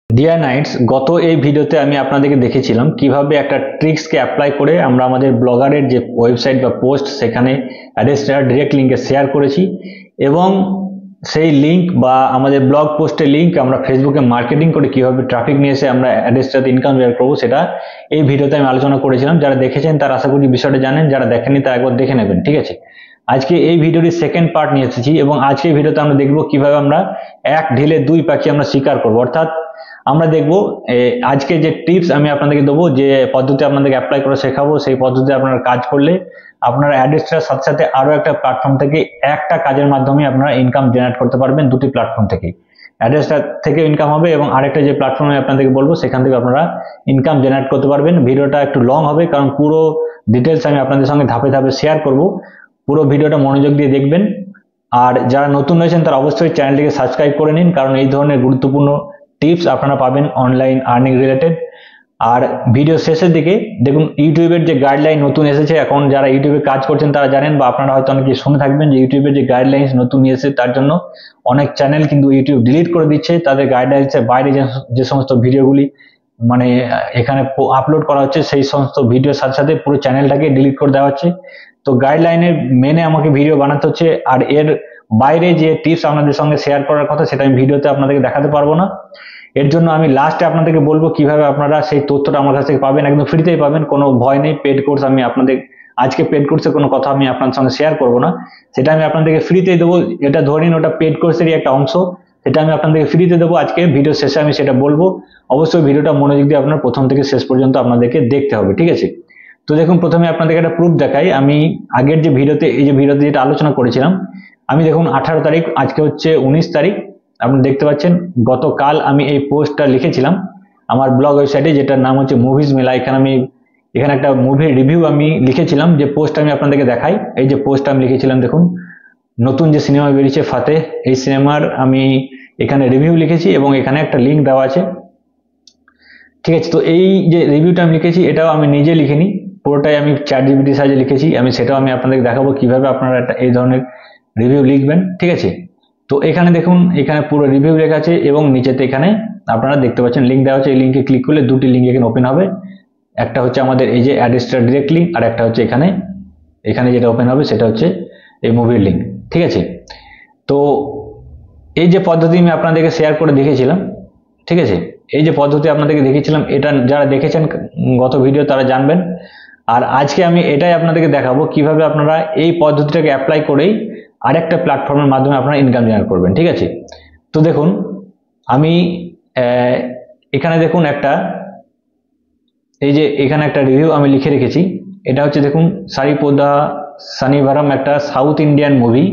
Deer Knights, গত এই ভিডিওতে আমি আপনাদেরকে দেখিয়েছিলাম কিভাবে একটা ট্রিক্সকে অ্যাপ্লাই করে আমরা আমাদের ব্লগারের যে ওয়েবসাইট বা পোস্ট সেখানে অ্যাড্রেসটা ডিরেক্ট লিঙ্কে শেয়ার করেছি এবং সেই লিঙ্ক বা আমাদের ব্লগ পোস্টের লিঙ্ক আমরা ফেসবুকে মার্কেটিং করে কিভাবে ট্রাফিক নিয়ে এসে আমরা অ্যাড্রেসটাতে ইনকাম জেনারেট করবো সেটা এই ভিডিওতে আমি আলোচনা করেছিলাম। যারা দেখেছেন তারা আশা করি বিষয়টা জানেন, যারা দেখেননি তারা একবার দেখে নেবেন। ঠিক আছে, আজকে এই ভিডিওটির সেকেন্ড পার্ট নিয়ে এসেছি এবং আজকে এই ভিডিওতে আমরা দেখবো কিভাবে আমরা এক ঢিলে দুই পাখি আমরা শিকার করবো। অর্থাৎ আমরা দেখবো আজকে যে টিপস আমি আপনাদেরকে দেবো, যে পদ্ধতি আপনাদেরকে অ্যাপ্লাই করে শেখাবো, সেই পদ্ধতি আপনারা কাজ করলে আপনারা অ্যাড্রেসটার সাথে সাথে আরো একটা প্ল্যাটফর্ম থেকে একটা কাজের মাধ্যমে আপনারা ইনকাম জেনারেট করতে পারবেন। দুটি প্ল্যাটফর্ম থেকে অ্যাড্রেসটা থেকে ইনকাম হবে এবং আরেকটা যে প্ল্যাটফর্মে আপনাদেরকে বলবো সেখান থেকে আপনারা ইনকাম জেনারেট করতে পারবেন। ভিডিওটা একটু লং হবে কারণ পুরো ডিটেলস আমি আপনাদের সঙ্গে ধাপে ধাপে শেয়ার করব। পুরো ভিডিওটা মনোযোগ দিয়ে দেখবেন। আর যারা নতুন রয়েছেন তারা অবশ্যই চ্যানেলটিকে সাবস্ক্রাইব করে নিন, কারণ এই ধরনের গুরুত্বপূর্ণ টিপস আপনারা পাবেন অনলাইন আর্নিং রিলেটেড। আর ভিডিও শেষের দিকে দেখুন ইউটিউবের যে গাইডলাইন নতুন এসেছে, এখন যারা ইউটিউবে কাজ করছেন তারা জানেন বা আপনারা হয়তো অনেকে শুনে থাকবেন যে ইউটিউবের যে গাইডলাইন্স নতুন এসেছে তার জন্য অনেক চ্যানেল কিন্তু ইউটিউব ডিলিট করে দিচ্ছে। তাদের গাইডলাইন্সের বাইরে যে সমস্ত ভিডিওগুলি মানে এখানে আপলোড করা হচ্ছে সেই সমস্ত ভিডিওর সাথে সাথে পুরো চ্যানেলটাকে ডিলিট করে দেওয়া হচ্ছে। তো গাইডলাইনের মেনে আমাকে ভিডিও বানাতে হচ্ছে, আর এর বাইরে যে টিপস আপনাদের সঙ্গে শেয়ার করার কথা সেটা আমি ভিডিওতে আপনাদেরকে দেখাতে পারবো না। এর জন্য আমি লাস্টে আপনাদেরকে বলবো কিভাবে আপনারা সেই তথ্যটা আমার কাছ থেকে পাবেন, একদম ফ্রিতেই পাবেন, কোনো ভয় নেই। পেড কোর্স আমি আপনাদের আজকে পেড কোর্সের কোনো কথা আমি আপনার সঙ্গে শেয়ার করব না, সেটা আমি আপনাদেরকে ফ্রিতেই দেবো। এটা ধরে নিন ওটা পেড কোর্সেরই একটা অংশ, সেটা আমি আপনাদেরকে ফ্রিতে দেবো। আজকে ভিডিও শেষে আমি সেটা বলবো। অবশ্যই ভিডিওটা মনোযোগ দিয়ে আপনার প্রথম থেকে শেষ পর্যন্ত আপনাদেরকে দেখতে হবে। ঠিক আছে, তো দেখুন প্রথমে আপনাদেরকে একটা প্রুফ দেখাই। আমি আগের যে ভিডিওতে যেটা আলোচনা করেছিলাম, আমি দেখুন 18 তারিখ, আজকে হচ্ছে 19 তারিখ, আপনি দেখতে পাচ্ছেন গতকাল আমি এই পোস্টটা লিখেছিলাম আমার ব্লগ ওয়েবসাইটে, যেটার নাম হচ্ছে মুভিজ মেলা। এখানে একটা মুভির রিভিউ আমি লিখেছিলাম, যে পোস্ট আমি আপনাদেরকে দেখাই। এই যে পোস্ট আমি লিখেছিলাম, দেখুন নতুন যে সিনেমা বেরিয়েছে ফাতে, এই সিনেমার আমি এখানে রিভিউ লিখেছি এবং এখানে একটা লিঙ্ক দেওয়া আছে। ঠিক আছে, তো এই যে রিভিউটা আমি লিখেছি এটাও আমি নিজে লিখিনি, পুরোটাই আমি ChatGPT সাহায্যে লিখেছি। সেটাও আমি আপনাদের দেখাবো কিভাবে আপনারা এই ধরনের রিভিউ লিখবেন। ঠিক আছে, তো এখানে দেখুন এখানে পুরো রিভিউ লেখা আছে এবং নিচেতে এখানে আপনারা দেখতে পাচ্ছেন লিঙ্ক দেওয়া আছে। এই লিঙ্কে ক্লিক করলে দুটি লিঙ্ক এখানে ওপেন হবে। একটা হচ্ছে আমাদের এই যে অ্যাড্রেসটা ডিরেক্ট লিঙ্ক, আর একটা হচ্ছে এখানে যেটা ওপেন হবে সেটা হচ্ছে এই মুভির লিঙ্ক। ঠিক আছে, তো এই যে পদ্ধতি আমি আপনাদেরকে শেয়ার করে দেখিয়েছিলাম, ঠিক আছে, এই যে পদ্ধতি আপনাদেরকে দেখিয়েছিলাম এটা যারা দেখেছেন গত ভিডিও তারা জানবেন। আর আজকে আমি এটাই আপনাদেরকে দেখাবো কিভাবে আপনারা এই পদ্ধতিটাকে অ্যাপ্লাই করেই আরেকটা প্ল্যাটফর্মের মাধ্যমে আপনারা ইনকাম জেনারেট করবেন। ঠিক আছে, তো দেখুন আমি এখানে দেখুন এই যে এখানে একটা রিভিউ আমি লিখে রেখেছি। এটা হচ্ছে দেখুন সারিপোদা সানিভারাম, একটা সাউথ ইন্ডিয়ান মুভি,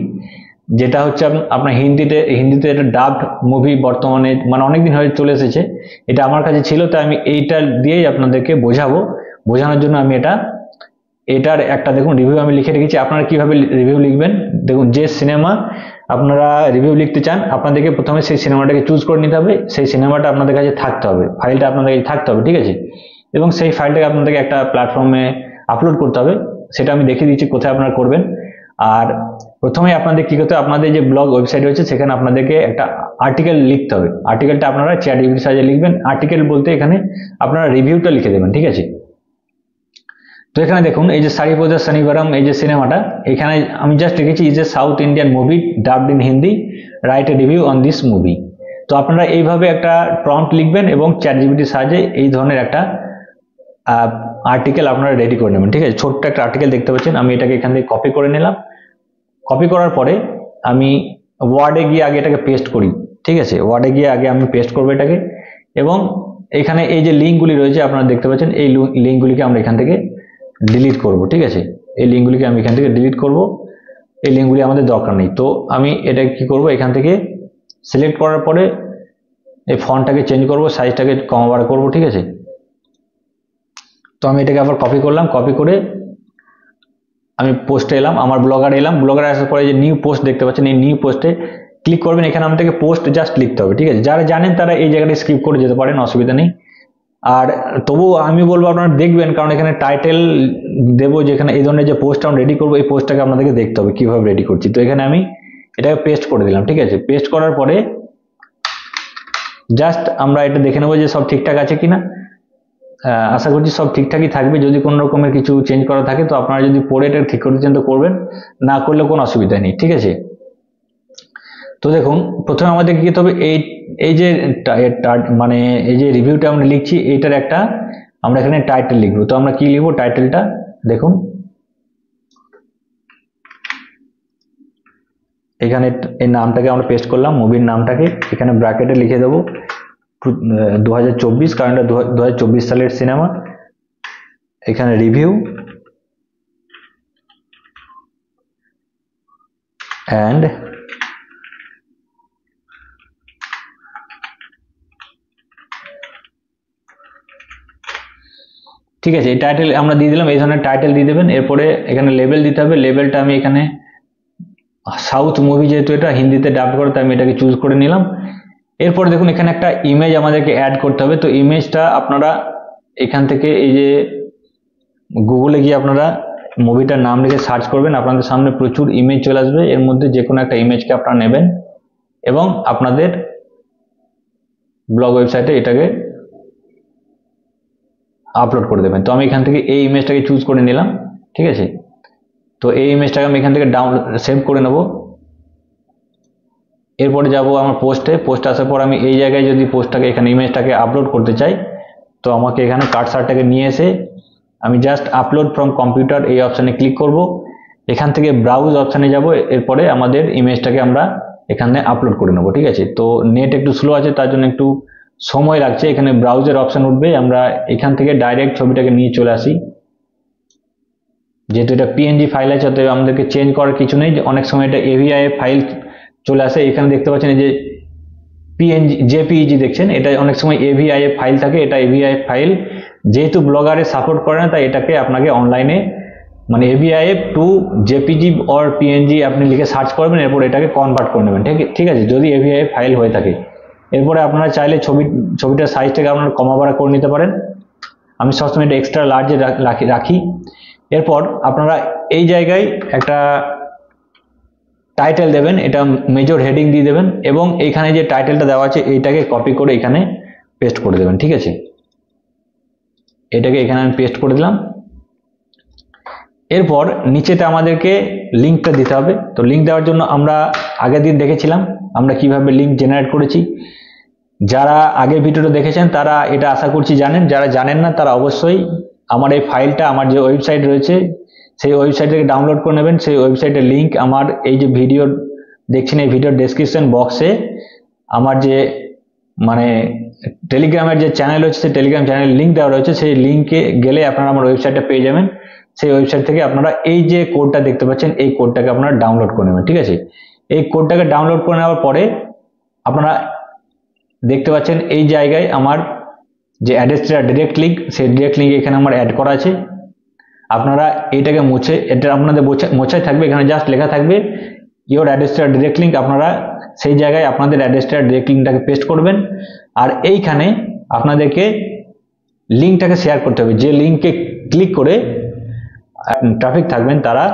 যেটা হচ্ছে আপনার হিন্দিতে এটা ডাবড মুভি, বর্তমানে মানে অনেকদিন হয়ে চলে এসেছে। এটা আমার কাছে ছিল, তাই আমি এইটা দিয়েই আপনাদেরকে বোঝানোর জন্য আমি এটার একটা দেখুন রিভিউ আমি লিখে রেখেছি। আপনারা কিভাবে রিভিউ লিখবেন দেখুন, যে সিনেমা আপনারা রিভিউ লিখতে চান আপনাদেরকে প্রথমে সেই সিনেমাটাকে চুজ করে নিতে হবে। সেই সিনেমাটা আপনাদের কাছে থাকতে হবে, ফাইলটা আপনাদের কাছে থাকতে হবে। ঠিক আছে, এবং সেই ফাইলটাকে আপনাদেরকে একটা প্ল্যাটফর্মে আপলোড করতে হবে। সেটা আমি দেখিয়ে দিচ্ছি কোথায় আপনারা করবেন। আর প্রথমে আপনাদের কি করতে হবে, আপনাদের যে ব্লগ ওয়েবসাইট রয়েছে সেখানে আপনাদেরকে একটা আর্টিকেল লিখতে হবে। আর্টিকেলটা আপনারা ChatGPT সাহায্যে লিখবেন। আর্টিকেল বলতে এখানে আপনারা রিভিউটা লিখে দেবেন। ঠিক আছে, তো এখানে দেখুন এই যে সারিপোদা সানিভারাম, এই যে সিনেমাটা, এখানে আমি জাস্ট লিখেছি is a south Indian movie dubbed in Hindi, write a review on this movie. তো আপনারা এইভাবে একটা প্রম্পট লিখবেন এবং ChatGPT সাহায্যে এই ধরনের একটা আর্টিকেল আপনারা রেডি করে নেবেন। ঠিক আছে, ছোট্ট একটা আর্টিকেল দেখতে পাচ্ছেন। আমি এটাকে এখান থেকে কপি করে নিলাম। কপি করার পরে আমি ওয়ার্ডে গিয়ে আগে এটাকে পেস্ট করি। ঠিক আছে, ওয়ার্ডে গিয়ে আগে আমি পেস্ট করবো এটাকে, এবং এখানে এই যে লিঙ্কগুলি রয়েছে আপনারা দেখতে পাচ্ছেন, এই লিঙ্কগুলিকে আমরা এখান থেকে ডিলিট করব। ঠিক আছে, এই লিঙ্কগুলিকে আমি এখান থেকে ডিলিট করব। এই লিঙ্কগুলি আমাদের দরকার নেই। তো আমি এটা কি করব, এখান থেকে সিলেক্ট করার পরে এই ফন্টটাকে চেঞ্জ করব, সাইজটাকে কম বাড়া করব। ঠিক আছে, তো আমি এটাকে আবার কপি করলাম। কপি করে আমি পোস্টে এলাম, আমার ব্লগারে এলাম। ব্লগারে আসার পরে যে নিউ পোস্ট দেখতে পাচ্ছেন, এই নিউ পোস্টে ক্লিক করবেন। এখানে আমাদেরকে পোস্ট জাস্ট লিখতে হবে। ঠিক আছে, যারা জানেন তারা এই জায়গাটা স্কিপ করে যেতে পারেন, অসুবিধা নেই। আর তবু আমি বলবো আপনারা দেখবেন, কারণ এখানে টাইটেল দেবো, যেখানে এই ধরনের যে পোস্ট আমরা রেডি করবো এই পোস্টটাকে আপনাদেরকে দেখতে হবে কিভাবে রেডি করছি। তো এখানে আমি এটাকে পেস্ট করে দিলাম। ঠিক আছে, পেস্ট করার পরে জাস্ট আমরা এটা দেখে নেবো যে সব ঠিকঠাক আছে কিনা। আশা করছি সব ঠিকঠাকই থাকবে। যদি কোনো রকমের কিছু চেঞ্জ করা থাকে তো আপনারা যদি পড়ে এটা ঠিক করতে চান তো করবেন, না করলে কোনো অসুবিধা নেই, ঠিক আছে। তো দেখুন প্রথমে আমাদের কি করতে হবে, এই যে মানে এই যে রিভিউটা আমরা লিখছি এইটার একটা আমরা এখানে টাইটেল লিখবো। তো আমরা কি লিখবো টাইটেলটা, দেখুন এখানে এই নামটাকে আমরা পেস্ট করলাম, মুভির নামটাকে এখানে ব্র্যাকেটে লিখে দেবো 2024, কারণ এটা 2024 সালের সিনেমা। এখানে রিভিউ অ্যান্ড ঠিক আছে, এই টাইটেল আমরা দিয়ে দিলাম, এই ধরনের টাইটেল দিয়ে দেবেন। এরপরে এখানে লেবেল দিতে হবে। লেবেলটা আমি এখানে সাউথ মুভি, যেহেতু এটা হিন্দিতে ডাব করে তাই আমি এটাকে চুজ করে নিলাম। এরপরে দেখুন এখানে একটা ইমেজ আমাদেরকে অ্যাড করতে হবে। তো ইমেজটা আপনারা এখান থেকে এই যে গুগলে গিয়ে আপনারা মুভিটার নাম লিখে সার্চ করবেন, আপনাদের সামনে প্রচুর ইমেজ চলে আসবে। এর মধ্যে যে কোনো একটা ইমেজকে আপনারা নেবেন এবং আপনাদের ব্লগ ওয়েবসাইটে এটাকে আপলোড করে দেবেন। তো আমি এখান থেকে এই ইমেজটাকে চুজ করে নিলাম, ঠিক আছে। তো এই ইমেজটাকে আমি এখান থেকে সেভ করে নেব। এরপরে যাব আমার পোস্টে আসার পর আমি এই জায়গায় যদি পোস্টটাকে এখানে ইমেজটাকে আপলোড করতে চাই তো আমাকে এখানে কার্সারটাকে নিয়ে এসে আমি জাস্ট আপলোড ফ্রম কম্পিউটার এই অপশানে ক্লিক করব। এখান থেকে ব্রাউজ অপশানে যাব। এরপরে আমাদের ইমেজটাকে আমরা এখানে আপলোড করে নেব, ঠিক আছে। তো নেট একটু স্লো আছে তার জন্য একটু সময় লাগছে। এখানে ব্রাউজের অপশান উঠবে, আমরা এখান থেকে ডাইরেক্ট ছবিটাকে নিয়ে চলে আসি। যেহেতু এটা পিএনজি ফাইল আছে অতএব আমাদেরকে চেঞ্জ করার কিছু নেই। অনেক সময় এটা এভিআই ফাইল চলে আসে। এখানে দেখতে পাচ্ছেন এই যে পিএনজি জেপিইজি দেখছেন, এটা অনেক সময় এভিআই ফাইল থাকে। এটা এভিআই ফাইল যেহেতু ব্লগারে সাপোর্ট করে না তাই এটাকে আপনাকে অনলাইনে মানে AVI two JPG or PNG আপনি লিখে সার্চ করবেন, এরপর এটাকে কনভার্ট করে নেবেন, ঠিক আছে, যদি এভিআই ফাইল হয়ে থাকে। এরপরে আপনারা চাইলে ছবিটার সাইজটাকে আপনারা কমা বাড়া করে নিতে পারেন। আমি সবসময় এটা এক্সট্রা লার্জে রাখি। এরপর আপনারা এই জায়গায় একটা টাইটেল দেবেন, এটা মেজর হেডিং দিয়ে দেবেন এবং এইখানে যে টাইটেলটা দেওয়া আছে এইটাকে কপি করে এখানে পেস্ট করে দেবেন, ঠিক আছে। এটাকে এখানে আমি পেস্ট করে দিলাম। এরপর নিচেতে আমাদেরকে লিঙ্কটা দিতে হবে। তো লিঙ্ক দেওয়ার জন্য আমরা আগের দিন দেখেছিলাম আমরা কিভাবে লিঙ্ক জেনারেট করেছি। যারা আগের ভিডিওটা দেখেছেন তারা এটা আশা করছি জানেন, যারা জানেন না তারা অবশ্যই আমার এই ফাইলটা, আমার যে ওয়েবসাইট রয়েছে সেই ওয়েবসাইট থেকে ডাউনলোড করে নেবেন। সেই ওয়েবসাইটের লিঙ্ক আমার এই যে ভিডিও দেখছেন এই ভিডিওর ডেসক্রিপশন বক্সে আমার যে মানে টেলিগ্রামের যে চ্যানেল রয়েছে সেই টেলিগ্রাম চ্যানেলের লিঙ্ক দেওয়া রয়েছে। সেই লিঙ্কে গেলে আপনারা আমার ওয়েবসাইটটা পেয়ে যাবেন। সেই ওয়েবসাইট থেকে আপনারা এই যে কোডটা দেখতে পাচ্ছেন এই কোডটাকে আপনারা ডাউনলোড করে নেবেন, ঠিক আছে। এই কোডটাকে ডাউনলোড করে নেওয়ার পরে আপনারা দেখতে পাচ্ছেন এই জায়গায় আমার যে অ্যাড্রেসটা ডিরেক্ট লিঙ্ক, সেই ডিরেক্ট লিঙ্ক এখানে আমার অ্যাড করা আছে। আপনারা এইটাকে মুছে, এটা আপনাদের মোছাই থাকবে, এখানে জাস্ট লেখা থাকবে ইওর অ্যাড্রেসটা ডিরেক্ট লিঙ্ক। আপনারা সেই জায়গায় আপনাদের অ্যাড্রেসটা ডিরেক্ট লিঙ্কটাকে পেস্ট করবেন আর এইখানে আপনাদেরকে লিঙ্কটাকে শেয়ার করতে হবে। যে লিঙ্কে ক্লিক করে ট্রাফিক থাকবেন তারা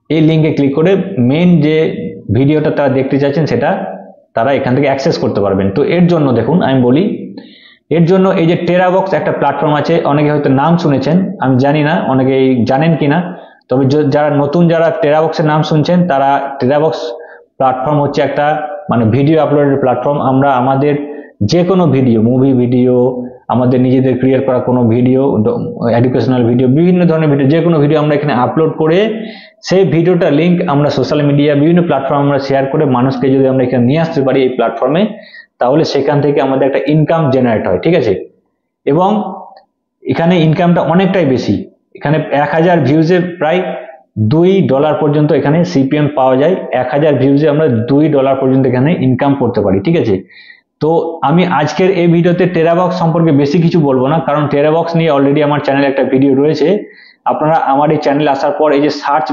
এই লিঙ্কে ক্লিক করে মেন যে ভিডিওটা তারা দেখতে চাইছেন সেটা তারা এখান থেকে অ্যাক্সেস করতে পারবেন। তো এর জন্য দেখুন আমি বলি, এর জন্য এই যে টেরাবক্স একটা প্ল্যাটফর্ম আছে, অনেকে হয়তো নাম শুনেছেন, আমি জানি না অনেকেই জানেন কিনা, তবে যারা নতুন যারা টেরাবক্সের নাম শুনছেন তারা টেরাবক্স প্ল্যাটফর্ম হচ্ছে একটা মানে ভিডিও আপলোডের প্ল্যাটফর্ম। আমরা আমাদের যে কোনো ভিডিও, মুভি ভিডিও, আমাদের নিজেদের ক্রিয়েট করা কোনো ভিডিও, এডুকেশনাল ভিডিও, বিভিন্ন ধরনের ভিডিও, যে কোনো ভিডিও আমরা এখানে আপলোড করে সেই ভিডিওটা লিঙ্ক আমরা সোশ্যাল মিডিয়া বিভিন্ন প্ল্যাটফর্মে আমরা শেয়ার করে মানুষকে যদি আমরা এখানে নিয়ে আসতে পারি এই প্ল্যাটফর্মে, তাহলে সেখান থেকে আমাদের একটা ইনকাম জেনারেট হয়, ঠিক আছে। এবং এখানে ইনকামটা অনেকটাই বেশি। এখানে 1000 ভিউজে প্রায় $2 পর্যন্ত এখানে সিপিএম পাওয়া যায়। 1000 ভিউজে আমরা $2 পর্যন্ত এখানে ইনকাম করতে পারি, ঠিক আছে। তো আমি আজকের এই ভিডিওতে টেরাবক্স সম্পর্কে বেশি কিছু বলবো না, কারণ টেরাবক্স নিয়ে অলরেডি আমার চ্যানেলে একটা ভিডিও রয়েছে। আপনারা আমার এই চ্যানেলে আসার পর এই যে সার্চ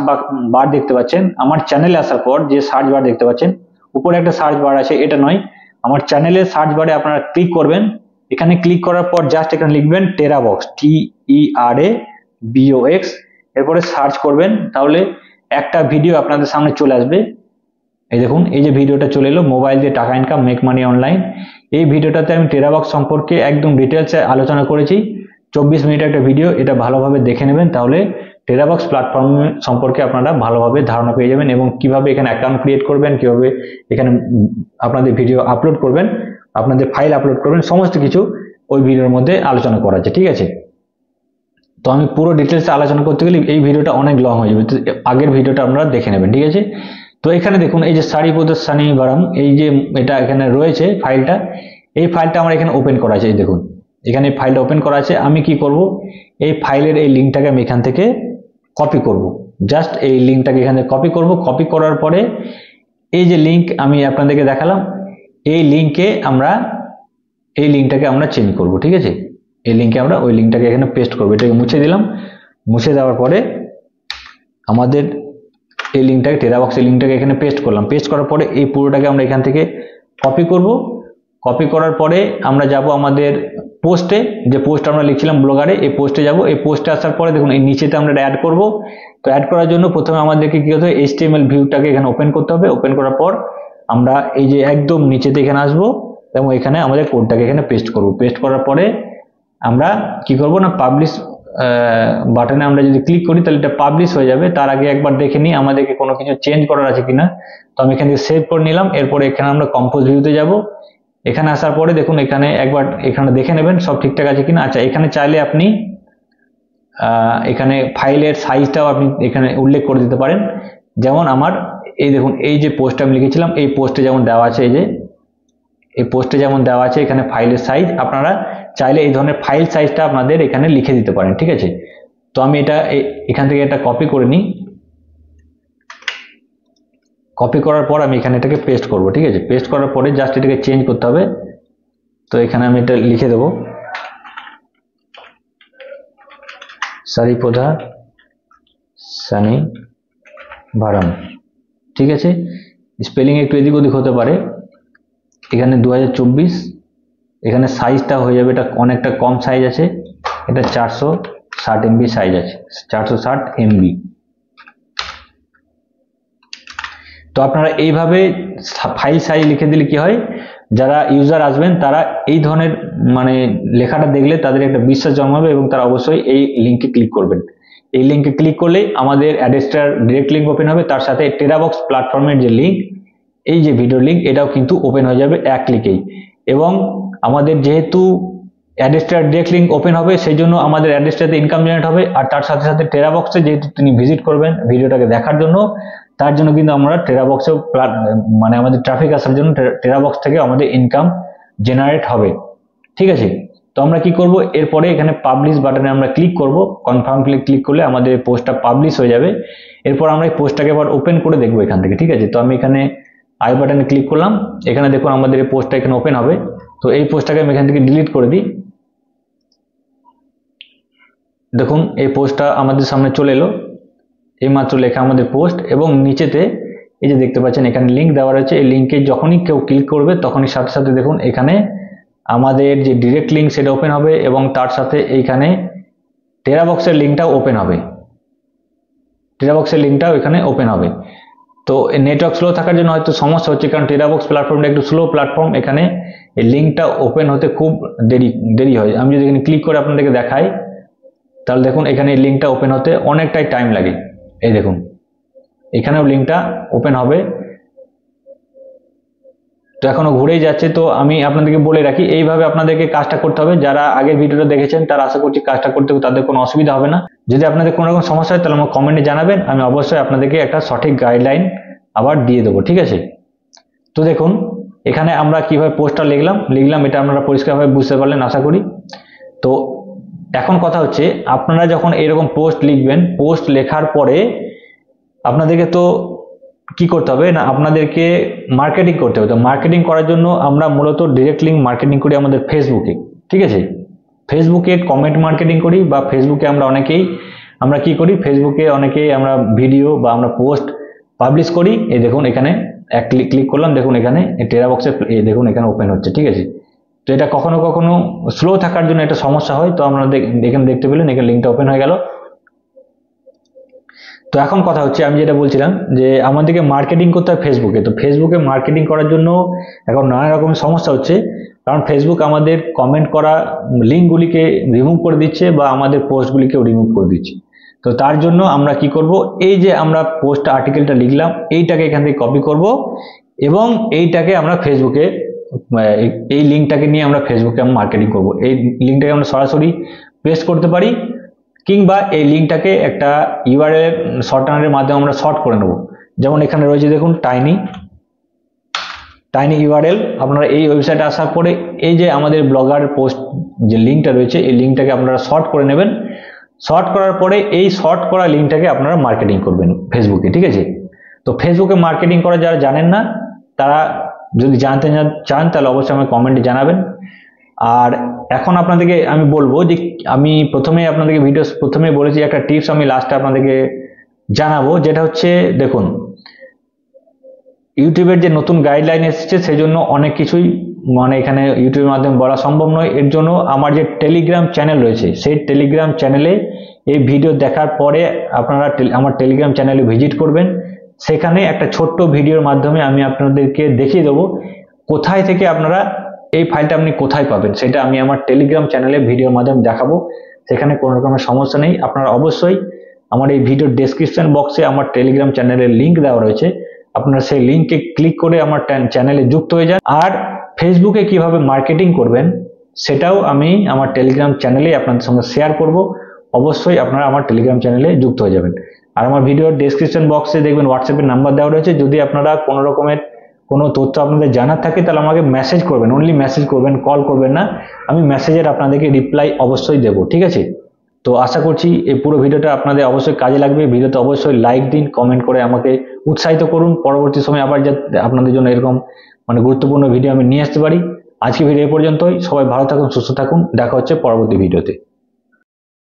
বার দেখতে পাচ্ছেন, আমার চ্যানেলে আসার পর যে সার্চ বার দেখতে পাচ্ছেন উপরে একটা সার্চ বার আছে, এটা নয়, আমার চ্যানেলের সার্চ বারে আপনারা ক্লিক করবেন। এখানে ক্লিক করার পর জাস্ট এখানে লিখবেন টেরাবক্স, TERABOX, এরপরে সার্চ করবেন, তাহলে একটা ভিডিও আপনাদের সামনে চলে আসবে। এই দেখুন এই যে ভিডিওটা চলে এলো, মোবাইল দিয়ে টাকা ইনকাম, মেক মানি অনলাইন। এই ভিডিওটাতে আমি টেরাবক্স সম্পর্কে একদম ডিটেলসে আলোচনা করেছি। 24 মিনিটের একটা ভিডিও, এটা ভালোভাবে দেখে নেবেন, তাহলে টেরাবক্স প্ল্যাটফর্ম সম্পর্কে আপনারা ভালোভাবে ধারণা পেয়ে যাবেন এবং কিভাবে এখানে অ্যাকাউন্ট ক্রিয়েট করবেন, কিভাবে এখানে আপনাদের ভিডিও আপলোড করবেন, আপনাদের ফাইল আপলোড করবেন, সমস্ত কিছু ওই ভিডিওর মধ্যে আলোচনা করা আছে। ঠিক আছে, তো আমি পুরো ডিটেলসে আলোচনা করতে গেলে এই ভিডিওটা অনেক লং হয়ে যাবে, তো আগের ভিডিওটা আপনারা দেখে নেবেন। ঠিক আছে, তো এখানে দেখুন এই যে সারিপদাসানিবারাম, এই যে এটা এখানে রয়েছে ফাইলটা, এই ফাইলটা আমার এখানে ওপেন করা আছে। এই দেখুন এখানে ফাইলটা ওপেন করা আছে। আমি কি করব, এই ফাইলের এই লিঙ্কটাকে আমি এখান থেকে কপি করব। জাস্ট এই লিঙ্কটাকে এখানে কপি করব। কপি করার পরে এই যে লিঙ্ক আমি আপনাদেরকে দেখালাম, এই লিঙ্কটাকে আমরা চেঞ্জ করব। ঠিক আছে, এই লিঙ্কে আমরা ওই লিঙ্কটাকে এখানে পেস্ট করব। এটাকে মুছে দিলাম। মুছে দেওয়ার পরে আমাদের এই লিঙ্কটাকে, টেরাবক্সের লিঙ্কটাকে এখানে পেস্ট করলাম। পেস্ট করার পরে এই পুরোটাকে আমরা এখান থেকে কপি করব। কপি করার পরে আমরা যাব আমাদের পোস্টে, যে পোস্ট আমরা লিখছিলাম ব্লগারে, এই পোস্টে যাব। এই পোস্টে আসার পরে দেখুন এই নিচেতে আমরা অ্যাড করব। তো অ্যাড করার জন্য প্রথমে আমাদেরকে কি করতে হবে, HTML ভিউটাকে এখানে ওপেন করতে হবে। ওপেন করার পর আমরা এই যে একদম নিচেতে এখানে আসবো এবং এখানে আমাদের কোডটাকে এখানে পেস্ট করব। পেস্ট করার পরে আমরা কি করব না, পাবলিশ বাটনে আমরা যদি ক্লিক করি তাহলে এটা পাবলিশ হয়ে যাবে। তার আগে একবার দেখে নিই আমাদেরকে কোনো কিছু চেঞ্জ করার আছে কিনা। তো আমি এখান থেকে সেভ করে নিলাম। এরপরে এখানে আমরা কম্পোজ ভিউতে যাব। এখানে আসার পরে দেখুন এখানে একবার এখানে দেখে নেবেন সব ঠিকঠাক আছে কিনা। আচ্ছা, এখানে চাইলে আপনি এখানে ফাইলের সাইজটাও আপনি এখানে উল্লেখ করে দিতে পারেন। যেমন আমার এই দেখুন এই যে পোস্ট আমি লিখেছিলাম, এই পোস্টে যেমন দেওয়া আছে, এই পোস্টে যেমন দেওয়া আছে এখানে ফাইলের সাইজ, আপনারা চাইলে এই ধরনের ফাইল সাইজটা আপনাদের এখানে লিখে দিতে পারেন। ঠিক আছে, তো আমি এটা এখান থেকে এটা কপি করে নিই। কপি করার পর আমি এখানে এটাকে পেস্ট করব। ঠিক আছে, পেস্ট করার পরে জাস্ট এটাকে চেঞ্জ করতে হবে। তো এখানে আমি এটা লিখে দেবো, সারিপদাসানিবারাম। ঠিক আছে, স্পেলিং একটু এদিক ওদিক হতে পারে। এখানে 2024, এখানে সাইজটা হয়ে যাবে, এটা অনেকটা কম সাইজ আছে, এটা 460 MB সাইজ আছে, 460 MB। তো আপনারা এইভাবে ফাইল সাইজ লিখে দিলে কি হয়, যারা ইউজার আসবেন তারা এই ধরনের মানে লেখাটা দেখলে তাদের একটা বিশ্বাস জন্মাবে এবং তারা অবশ্যই এই লিঙ্কে ক্লিক করবেন। এই লিঙ্কে ক্লিক করলে আমাদের অ্যাড্রেসটার ডিরেক্ট লিঙ্ক ওপেন হবে, তার সাথে টেরাবক্স প্ল্যাটফর্মের যে লিঙ্ক, এই যে ভিডিও লিঙ্ক, এটাও কিন্তু ওপেন হয়ে যাবে এক ক্লিকেই। এবং আমাদের যেহেতু অ্যাড্রেসটার ডিরেক্ট লিঙ্ক ওপেন হবে, সেই জন্য আমাদের অ্যাড্রেসটাতে ইনকাম জেনারেট হবে। আর তার সাথে সাথে টেরাবক্সে যেহেতু তিনি ভিজিট করবেন ভিডিওটাকে দেখার জন্য, তার জন্য কিন্তু আমরা টেরাবক্সে মানে আমাদের ট্রাফিক আসার জন্য টেরাবক্স থেকে আমাদের ইনকাম জেনারেট হবে। ঠিক আছে, তো আমরা কি করব, এরপরে এখানে পাবলিশ বাটনে আমরা ক্লিক করব। কনফার্ম ক্লিক করলে আমাদের পোস্টটা পাবলিশ হয়ে যাবে। এরপর আমরা এই পোস্টটাকে আবার ওপেন করে দেখবো এখান থেকে। ঠিক আছে, তো আমি এখানে আই বাটনে ক্লিক করলাম। এখানে দেখুন আমাদের এই পোস্টটা এখানে ওপেন হবে। তো এই পোস্টটাকে আমি এখান থেকে ডিলিট করে দিই। দেখুন এই পোস্টটা আমাদের সামনে চলে এলো, এইমাত্র লেখা আমাদের পোস্ট, এবং নিচেতে এই যে দেখতে পাচ্ছেন এখানে লিঙ্ক দেওয়া রয়েছে। এই লিঙ্কে যখনই কেউ ক্লিক করবে তখনই সাথে সাথে দেখুন এখানে আমাদের যে ডিরেক্ট লিঙ্ক সেটা ওপেন হবে এবং তার সাথে এইখানে টেরাবক্সের লিঙ্কটাও ওপেন হবে। টেরাবক্সের লিঙ্কটাও এখানে ওপেন হবে। তো নেটওয়ার্ক স্লো থাকার জন্য হয়তো সমস্যা হচ্ছে, কারণ টেরাবক্স প্ল্যাটফর্মটা একটু স্লো প্ল্যাটফর্ম, এখানে এই লিঙ্কটা ওপেন হতে খুব দেরি হয়। আমি যদি এখানে ক্লিক করে আপনাদেরকে দেখাই তাহলে দেখুন এখানে এই লিঙ্কটা ওপেন হতে অনেকটাই টাইম লাগে। এই দেখুন এখানেও লিঙ্কটা ওপেন হবে, তো এখনো ঘুরেই যাচ্ছে। তো আমি আপনাদেরকে বলে রাখি, এইভাবে আপনাদেরকে কাজটা করতে হবে। যারা আগের ভিডিওটা দেখেছেন তারা আশা করছি কাজটা করতে তাদের কোনো অসুবিধা হবে না। যদি আপনাদের কোনো রকম সমস্যা হয় তাহলে আমার কমেন্টে জানাবেন, আমি অবশ্যই আপনাদেরকে একটা সঠিক গাইডলাইন আবার দিয়ে দেবো। ঠিক আছে, তো দেখুন এখানে আমরা কিভাবে পোস্টটা লিখলাম, এটা আপনারা পরিষ্কারভাবে বুঝতে পারলেন আশা করি। তো এখন কথা হচ্ছে, আপনারা যখন এরকম পোস্ট লিখবেন, পোস্ট লেখার পরে আপনাদেরকে তো কি করতে হবে না, আপনাদেরকে মার্কেটিং করতে হবে। তো মার্কেটিং করার জন্য আমরা মূলত ডিরেক্ট লিঙ্ক মার্কেটিং করি আমাদের ফেসবুকে। ঠিক আছে, ফেসবুকে কমেন্ট মার্কেটিং করি, বা ফেসবুকে আমরা কি করি, ফেসবুকে অনেকেই আমরা ভিডিও বা আমরা পোস্ট পাবলিশ করি। এই দেখুন এখানে এক ক্লিক করলাম, দেখুন এখানে টেরাবক্সে দেখুন এখানে ওপেন হচ্ছে। ঠিক আছে, তো এটা কখনো কখনো স্লো থাকার জন্য একটা সমস্যা হয়। তো আপনারা এখানে দেখতে পেলেন এখানে লিঙ্কটা ওপেন হয়ে গেল। তো তো এখন কথা হচ্ছে, আমি যেটা বলছিলাম যে আমাদেরকে মার্কেটিং করতে হয় ফেসবুকে। তো ফেসবুকে মার্কেটিং করার জন্য এখন নানা রকমের সমস্যা হচ্ছে, কারণ ফেসবুক আমাদের কমেন্ট করা লিঙ্কগুলিকে রিমুভ করে দিচ্ছে বা আমাদের পোস্টগুলিকেও রিমুভ করে দিচ্ছে। তো তার জন্য আমরা কি করব, এই যে আমরা পোস্ট আর্টিকেলটা লিখলাম এইটাকে এখান থেকে কপি করব এবং এইটাকে আমরা ফেসবুকে, এই লিঙ্কটাকে নিয়ে আমরা ফেসবুকে মার্কেটিং করব। এই লিঙ্কটাকে আমরা সরাসরি পেস্ট করতে পারি, কিংবা এই লিঙ্কটাকে একটা ইউআরএল শর্টনারের মাধ্যমে আমরা শর্ট করে নেব। যেমন এখানে রয়েছে দেখুন টাইনি ইউআরএল। আপনারা এই ওয়েবসাইটে আসার পরে এই যে আমাদের ব্লগার পোস্ট যে লিঙ্কটা রয়েছে এই লিঙ্কটাকে আপনারা শর্ট করে নেবেন। শর্ট করার পরে এই শর্ট করা লিঙ্কটাকে আপনারা মার্কেটিং করবেন ফেসবুকে, ঠিক আছে। তো ফেসবুকে মার্কেটিং করা যারা জানেন না, তারা যদি জানতে চান তাহলে অবশ্যই আমাকে কমেন্টে জানাবেন। আর এখন আপনাদেরকে আমি বলবো যে আমি আপনাদেরকে ভিডিও প্রথমে বলেছি একটা টিপস, আমি লাস্টে আপনাদেরকে জানাবো, যেটা হচ্ছে দেখুন ইউটিউবের যে নতুন গাইডলাইন এসেছে সেই জন্য অনেক কিছুই মানে এখানে ইউটিউবের মাধ্যমে বলা সম্ভব নয়। এর জন্য আমার যে টেলিগ্রাম চ্যানেল রয়েছে সেই টেলিগ্রাম চ্যানেলে এই ভিডিও দেখার পরে আপনারা আমার টেলিগ্রাম চ্যানেলে ভিজিট করবেন। সেখানে একটা ছোট্ট ভিডিওর মাধ্যমে আমি আপনাদেরকে দেখিয়ে দেবো কোথায় থেকে আপনারা এই ফাইলটা আপনি কোথায় পাবেন, সেটা আমি আমার টেলিগ্রাম চ্যানেলে ভিডিওর মাধ্যমে দেখাবো। সেখানে কোনো রকমের সমস্যা নেই। আপনারা অবশ্যই আমার এই ভিডিওর ডেসক্রিপশন বক্সে আমার টেলিগ্রাম চ্যানেলের লিঙ্ক দেওয়া রয়েছে, আপনারা সেই লিঙ্কে ক্লিক করে আমার চ্যানেলে যুক্ত হয়ে যান। আর ফেসবুকে কিভাবে মার্কেটিং করবেন সেটাও আমি আমার টেলিগ্রাম চ্যানেলে আপনাদের সঙ্গে শেয়ার করব। অবশ্যই আপনারা আমার টেলিগ্রাম চ্যানেলে যুক্ত হয়ে যাবেন। আর আমার ভিডিওর ডেসক্রিপশন বক্সে দেখবেন হোয়াটসঅ্যাপের নাম্বার দেওয়া রয়েছে। যদি আপনারা কোনো রকমের কোনো তথ্য আপনাদের জানার থাকে তাহলে আমাকে মেসেজ করবেন, অনলি মেসেজ করবেন, কল করবেন না। আমি মেসেজের আপনাদেরকে রিপ্লাই অবশ্যই দেবো, ঠিক আছে। তো আশা করছি এই পুরো ভিডিওটা আপনাদের অবশ্যই কাজে লাগবে। ভিডিওতে অবশ্যই লাইক দিন, কমেন্ট করে আমাকে উৎসাহিত করুন। পরবর্তী সময় আবার যাতে আপনাদের জন্য এরকম মানে গুরুত্বপূর্ণ ভিডিও আমি নিয়ে আসতে পারি। আজকে ভিডিও পর্যন্তই। সবাই ভালো থাকুন, সুস্থ থাকুন। দেখা হচ্ছে পরবর্তী ভিডিওতে।